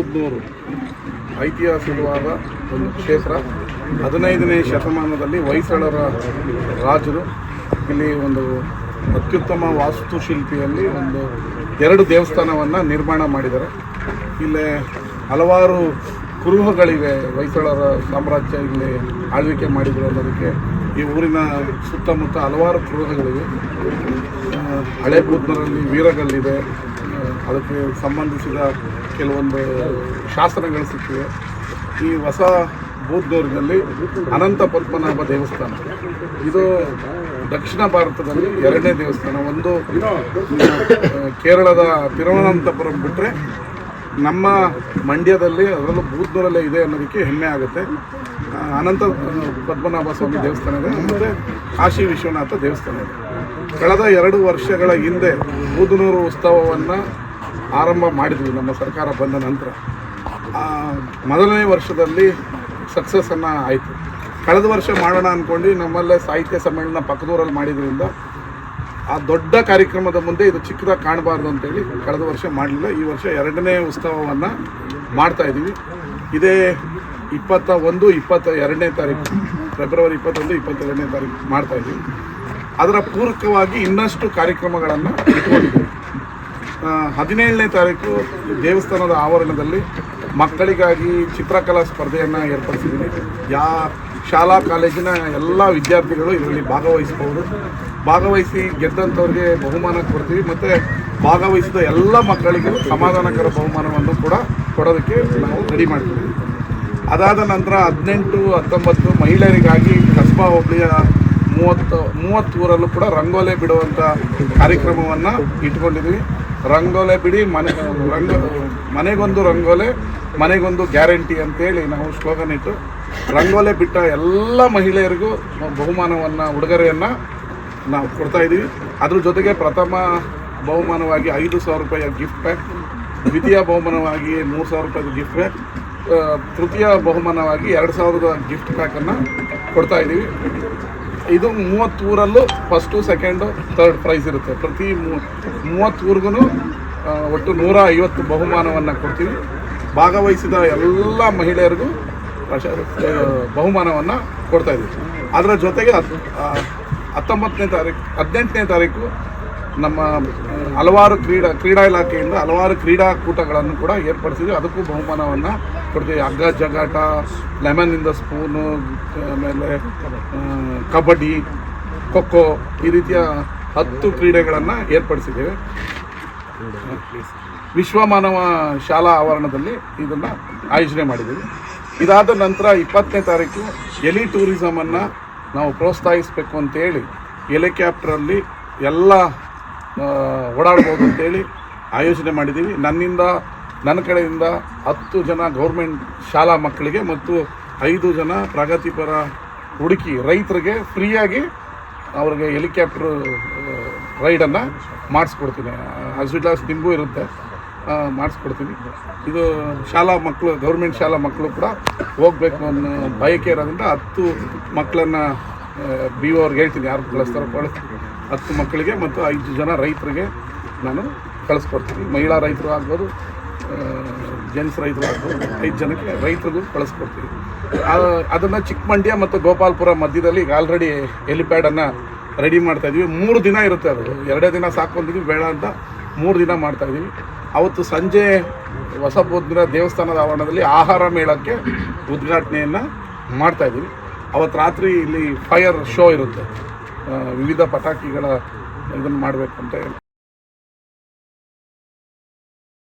ಬೂದ್ನೂರು ಐತಿಹಾಸಿಕವಾದ ಒಂದು ಕ್ಷೇತ್ರ. 15ನೇ ಶತಮಾನದಲ್ಲಿ ಹೊಯ್ಸಳರ ರಾಜರು ಇಲ್ಲಿ ಒಂದು ಅತ್ಯುತ್ತಮ ವಾಸ್ತುಶಿಲ್ಪಿಯಲ್ಲಿ ಒಂದು 2 ದೇವಸ್ಥಾನವನ್ನು ನಿರ್ಮಾಣ ಮಾಡಿದ್ದಾರೆ. ಇಲ್ಲಿ ಹಲವಾರು ಕುರುಹುಗಳಿವೆ. ಹೊಯ್ಸಳರ ಸಾಮ್ರಾಜ್ಯ ಇಲ್ಲಿ ಆಳ್ವಿಕೆ ಮಾಡಿದರು ಅನ್ನೋದಕ್ಕೆ ಈ ಊರಿನ ಸುತ್ತಮುತ್ತ ಹಲವಾರು ಕುರುಹುಗಳಿವೆ. ಹಳೆ ಬೂದ್ನೂರಲ್ಲಿ ವೀರಗಲ್ಲಿದೆ, ಅದಕ್ಕೆ ಸಂಬಂಧಿಸಿದ ಕೆಲವೊಂದು ಶಾಸನಗಳು ಸಿಕ್ಕಿವೆ. ಈ ಹೊಸ ಬೂದ್ನೂರಿನಲ್ಲಿ ಅನಂತ ಪದ್ಮನಾಭ ದೇವಸ್ಥಾನ, ಇದು ದಕ್ಷಿಣ ಭಾರತದಲ್ಲಿ 2ನೇ ದೇವಸ್ಥಾನ. ಒಂದು ಕೇರಳದ ತಿರುವನಂತಪುರಂ ಬಿಟ್ಟರೆ ನಮ್ಮ ಮಂಡ್ಯದಲ್ಲಿ, ಅದರಲ್ಲೂ ಬೂದ್ನೂರಲ್ಲೇ ಇದೆ ಅನ್ನೋದಕ್ಕೆ ಹೆಮ್ಮೆ ಆಗುತ್ತೆ. ಅನಂತ ಪದ್ಮನಾಭ ಸ್ವಾಮಿ ದೇವಸ್ಥಾನ ಇದೆ, ಮತ್ತು ಕಾಶಿ ವಿಶ್ವನಾಥ ದೇವಸ್ಥಾನ ಇದೆ. ಕಳೆದ 2 ವರ್ಷಗಳ ಹಿಂದೆ ಬೂದ್ನೂರು ಉತ್ಸವವನ್ನು ಆರಂಭ ಮಾಡಿದ್ವಿ ನಮ್ಮ ಸರ್ಕಾರ ಬಂದ ನಂತರ. ಮೊದಲನೇ ವರ್ಷದಲ್ಲಿ ಸಕ್ಸಸ್ಸನ್ನು ಆಯಿತು. ಕಳೆದ ವರ್ಷ ಮಾಡೋಣ ಅಂದ್ಕೊಂಡು ನಮ್ಮಲ್ಲೇ ಸಾಹಿತ್ಯ ಸಮ್ಮೇಳನ ಪಕ್ಕದೂರಲ್ಲಿ ಮಾಡಿದ್ರಿಂದ ಆ ದೊಡ್ಡ ಕಾರ್ಯಕ್ರಮದ ಮುಂದೆ ಇದು ಚಿಕ್ಕದಾಗಿ ಕಾಣಬಾರ್ದು ಅಂತೇಳಿ ಕಳೆದ ವರ್ಷ ಮಾಡಲಿಲ್ಲ. ಈ ವರ್ಷ 2ನೇ ಉತ್ಸವವನ್ನು ಮಾಡ್ತಾಯಿದ್ದೀವಿ. ಇದೇ 21, 22ನೇ ತಾರೀಕು, ಫೆಬ್ರವರಿ 21, 22ನೇ ತಾರೀಕು ಮಾಡ್ತಾಯಿದ್ದೀವಿ. ಅದರ ಪೂರಕವಾಗಿ ಇನ್ನಷ್ಟು ಕಾರ್ಯಕ್ರಮಗಳನ್ನು ಇಟ್ಕೊಂಡಿದ್ದೀವಿ. 17ನೇ ತಾರೀಕು ದೇವಸ್ಥಾನದ ಆವರಣದಲ್ಲಿ ಮಕ್ಕಳಿಗಾಗಿ ಚಿತ್ರಕಲಾ ಸ್ಪರ್ಧೆಯನ್ನು ಏರ್ಪಡಿಸಿದ್ದೀನಿ. ಶಾಲಾ ಕಾಲೇಜಿನ ಎಲ್ಲ ವಿದ್ಯಾರ್ಥಿಗಳು ಇದರಲ್ಲಿ ಭಾಗವಹಿಸಿ ಗೆದ್ದಂಥವ್ರಿಗೆ ಬಹುಮಾನ ಕೊಡ್ತೀವಿ. ಮತ್ತು ಭಾಗವಹಿಸಿದ ಎಲ್ಲ ಮಕ್ಕಳಿಗೂ ಸಮಾಧಾನಕರ ಬಹುಮಾನವನ್ನು ಕೂಡ ಕೊಡೋದಕ್ಕೆ ನಾವು ರೆಡಿ ಮಾಡ್ತೀವಿ. ಅದಾದ ನಂತರ 18, 19 ಮಹಿಳೆಯರಿಗಾಗಿ ಕಸ್ಬಾ ಹೋಬಳಿಯ 30 ಊರಲ್ಲೂ ಕೂಡ ರಂಗೋಲೆ ಬಿಡುವಂಥ ಕಾರ್ಯಕ್ರಮವನ್ನು ಇಟ್ಕೊಂಡಿದ್ವಿ. ರಂಗೋಲೆ ಬಿಡಿ, ಮನೆಗೊಂದು ರಂಗೋಲೆ, ಮನೆಗೊಂದು ಗ್ಯಾರಂಟಿ ಅಂತೇಳಿ ನಾವು ಸ್ಲೋಗನ್ ಇಟ್ಟು ರಂಗೋಲೆ ಬಿಟ್ಟ ಎಲ್ಲ ಮಹಿಳೆಯರಿಗೂ ಬಹುಮಾನವನ್ನು, ಉಡುಗೊರೆಯನ್ನು ನಾವು ಕೊಡ್ತಾಯಿದ್ದೀವಿ. ಅದ್ರ ಜೊತೆಗೆ ಪ್ರಥಮ ಬಹುಮಾನವಾಗಿ 5,000 ರೂಪಾಯಿಯ ಗಿಫ್ಟ್ ಪ್ಯಾಕ್, ದ್ವಿತೀಯ ಬಹುಮಾನವಾಗಿ 3,000 ರೂಪಾಯಿದ ಗಿಫ್ಟ್ ಪ್ಯಾಕ್, ತೃತೀಯ ಬಹುಮಾನವಾಗಿ 2,000 ಗಿಫ್ಟ್ ಪ್ಯಾಕನ್ನು ಕೊಡ್ತಾಯಿದ್ದೀವಿ. ಇದು 30 ಊರಲ್ಲೂ ಫಸ್ಟು, ಸೆಕೆಂಡು, ಥರ್ಡ್ ಪ್ರೈಸ್ ಇರುತ್ತೆ. ಪ್ರತಿ 30 ಊರಿಗೂ ಒಟ್ಟು 150 ಬಹುಮಾನವನ್ನು ಕೊಡ್ತೀವಿ. ಭಾಗವಹಿಸಿದ ಎಲ್ಲ ಮಹಿಳೆಯರಿಗೂ ಬಹುಮಾನವನ್ನು ಕೊಡ್ತಾಯಿದ್ದೀವಿ. ಅದರ ಜೊತೆಗೆ 18ನೇ ತಾರೀಕು ನಮ್ಮ ಹಲವಾರು ಕ್ರೀಡಾ ಇಲಾಖೆಯಿಂದ ಹಲವಾರು ಕ್ರೀಡಾಕೂಟಗಳನ್ನು ಕೂಡ ಏರ್ಪಡಿಸಿದ್ವಿ. ಅದಕ್ಕೂ ಬಹುಮಾನವನ್ನು ಕೊಡ್ತೀವಿ. ಹಗ್ಗ ಜಗಾಟ, ಲೆಮನ್ನಿಂದ ಸ್ಪೂನು, ಆಮೇಲೆ ಕಬಡ್ಡಿ, ಖೋಖೋ, ಈ ರೀತಿಯ 10 ಕ್ರೀಡೆಗಳನ್ನು ಏರ್ಪಡಿಸಿದ್ದೇವೆ. ವಿಶ್ವಮಾನವ ಶಾಲಾ ಆವರಣದಲ್ಲಿ ಇದನ್ನು ಆಯೋಜನೆ ಮಾಡಿದ್ದೀವಿ. ಇದಾದ ನಂತರ 20ನೇ ತಾರೀಕು ಎಲಿ ಟೂರಿಸಮನ್ನು ನಾವು ಪ್ರೋತ್ಸಾಹಿಸಬೇಕು ಅಂತೇಳಿ ಹೆಲಿಕಾಪ್ಟ್ರಲ್ಲಿ ಎಲ್ಲ ಓಡಾಡ್ಬೋದು ಅಂತೇಳಿ ಆಯೋಜನೆ ಮಾಡಿದ್ದೀವಿ. ನನ್ನ ಕಡೆಯಿಂದ 10 ಜನ ಗೌರ್ಮೆಂಟ್ ಶಾಲಾ ಮಕ್ಕಳಿಗೆ ಮತ್ತು 5 ಜನ ಪ್ರಗತಿಪರ ರೈತರಿಗೆ ಫ್ರೀಯಾಗಿ ಅವ್ರಿಗೆ ಹೆಲಿಕಾಪ್ಟ್ರ್ ರೈಡನ್ನು ಮಾಡಿಸ್ಕೊಡ್ತೀನಿ. ಅಸ್ವಿಲಾಸ್ ನಿಮಗೂ ಇರುತ್ತೆ, ಮಾಡಿಸ್ಕೊಡ್ತೀನಿ. ಇದು ಶಾಲಾ ಮಕ್ಕಳು, ಗೌರ್ಮೆಂಟ್ ಶಾಲಾ ಮಕ್ಕಳು ಕೂಡ ಹೋಗಬೇಕು ಅನ್ನೋ ಬಯಕೆ ಇರೋದ್ರಿಂದ 10 ಮಕ್ಕಳನ್ನು BO ಅವ್ರಿಗೆ ಹೇಳ್ತೀನಿ, ಯಾರು ಕಳಿಸ್ತಾರೋ ಕಳಿಸ್ತೀನಿ. 10 ಮಕ್ಕಳಿಗೆ ಮತ್ತು 5 ಜನ ರೈತರಿಗೆ ನಾನು ಕಳಿಸ್ಕೊಡ್ತೀನಿ. ಮಹಿಳಾ ರೈತರು ಆಗ್ಬೋದು, ಜೆಂಟ್ಸ್ ರೈತರು ಆಗ್ಬೋದು, 5 ಜನಕ್ಕೆ ರೈತರಿಗೂ ಕಳಿಸ್ಕೊಡ್ತೀವಿ. ಅದನ್ನು ಚಿಕ್ಕಮಂಡ್ಯ ಮತ್ತು ಗೋಪಾಲ್ಪುರ ಮಧ್ಯದಲ್ಲಿ ಈಗ ಆಲ್ರೆಡಿ ಹೆಲಿಪ್ಯಾಡನ್ನು ರೆಡಿ ಮಾಡ್ತಾಯಿದ್ದೀವಿ. 3 ದಿನ ಇರುತ್ತೆ. ಅದು 2 ದಿನ ಸಾಕೊಂದಿದ್ದೀವಿ, ಬೇಡ ಅಂತ 3 ದಿನ ಮಾಡ್ತಾಯಿದ್ದೀವಿ. ಅವತ್ತು ಸಂಜೆ ಹೊಸ ಬೂದ್ನೂರ ದೇವಸ್ಥಾನದ ಆವರಣದಲ್ಲಿ ಆಹಾರ ಮೇಳಕ್ಕೆ ಉದ್ಘಾಟನೆಯನ್ನು ಮಾಡ್ತಾಯಿದ್ದೀವಿ. ಅವತ್ತು ರಾತ್ರಿ ಇಲ್ಲಿ ಫೈರ್ ಶೋ ಇರುತ್ತೆ, ವಿವಿಧ ಪಟಾಕಿಗಳ ಇದನ್ನು ಮಾಡಬೇಕು ಅಂತ ಹೇಳಿ